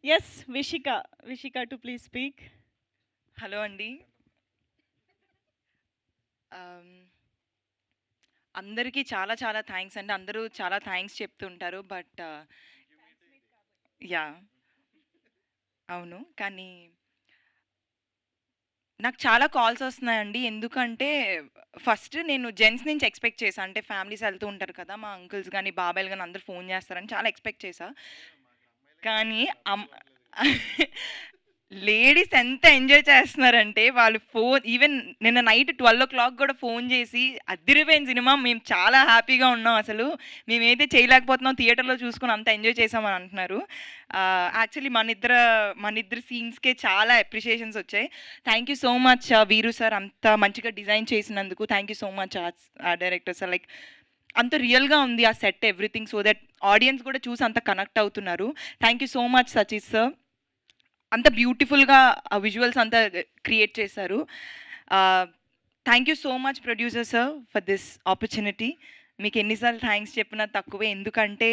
Yes. Vishika. Vishika to please speak. Hello అండి. ఆహ్, అందరికీ చాలా చాలా థాంక్స్ అండి. అందరూ చాలా థాంక్స్ చెప్తుంటారు. But yeah! అవును. కానీ నాకు చాలా కాల్స్ వస్తున్నాయండి. ఎందుకంటే ఫస్ట్ నేను జెంట్స్ నుంచి ఎక్స్‌పెక్ట్ చేశా. అంటే ఫ్యామిలీస్ ఎళ్తూ ఉంటారు కదా! మా అంకుల్స్ గాని, బాబాయిలు గాని అందరూ ఫోన్ చేస్తారని చాలా ఎక్స్‌పెక్ట్ చేశా. కానీ అమ్ లేడీస్ ఎంత ఎంజాయ్ చేస్తున్నారంటే వాళ్ళు ఈవెన్ నిన్న నైట్ 12:00 గూడా ఫోన్ చేసి, "అద్దిరిపోయింది సినిమా. మేము చాలా హ్యాపీగా ఉన్నాం అసలు. మేమేదైతే చేయలేకపోతున్నాం థియేటర్‌లో చూసుకొని అంత ఎంజాయ్ చేసాం" అని అంటున్నారు. యాక్చువల్లీ మనిద్దరి సీన్స్‌కే చాలా అప్రిషియేషన్స్ వచ్చాయి. థ్యాంక్ యూ సో మచ్ వీరు సార్ అంత మంచిగా డిజైన్ చేసినందుకు. Thank you so much director sir. Like అంత రియల్‌గా ఉంది ఆ set everything so that audience కూడా చూసి అంత కనెక్ట్ అవుతున్నారు. Thank you so much Satish sir. అంత బ్యూటిఫుల్‌గా ఆ విజువల్స్ అంతా క్రియేట్ చేశారు. Thank you so much producer sir for this opportunity. మీకు ఎన్ని సార్లు థాంక్స్ చెప్పినా తక్కువే. ఎందుకంటే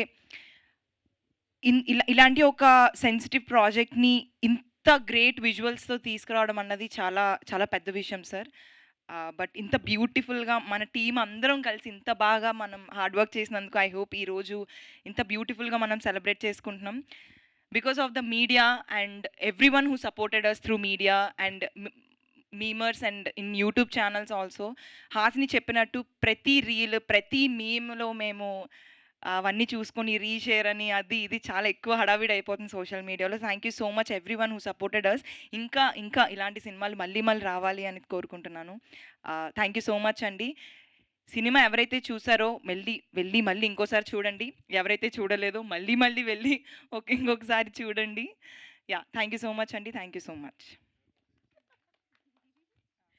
ఇలాంటి ఒక సెన్సిటివ్ ప్రాజెక్ట్‌ని ఇంత గ్రేట్ విజువల్స్‌తో తీసుకురావడం అన్నది చాలా చాలా పెద్ద విషయం సార్. బట్ ఇంత బ్యూటిఫుల్‌గా మన టీమ్ అందరం కలిసి ఇంత బాగా మనం హార్డ్ వర్క్ చేసినందుకు ఐ హోప్ ఈరోజు ఇంత బ్యూటిఫుల్‌గా మనం సెలబ్రేట్ చేసుకుంటున్నాం. Because of the media and everyone who supported us through media and memers and in YouTube channels also. Hasini చెప్పినట్టు ప్రతి రీల్, ప్రతి మీమ్‌లో మేము అవన్నీ చూసుకొని రీషేర్ అని అది ఇది చాలా ఎక్కువ హడావిడి అయిపోతుంది సోషల్ మీడియాలో. Thank you so much everyone who supported us. ఇంకా ఇంకా ఇలాంటి సినిమాలు మళ్ళీ మళ్ళీ రావాలి అని కోరుకుంటున్నాను. థ్యాంక్ యూ సో మచ్ అండి. సినిమా ఎవరైతే చూసారో వెళ్ళి మళ్ళీ ఇంకోసారి చూడండి. ఎవరైతే చూడలేదో మళ్ళీ మళ్ళీ వెళ్ళి ఇంకొకసారి చూడండి. Yeah! Thank you so much అండి. Thank you so much.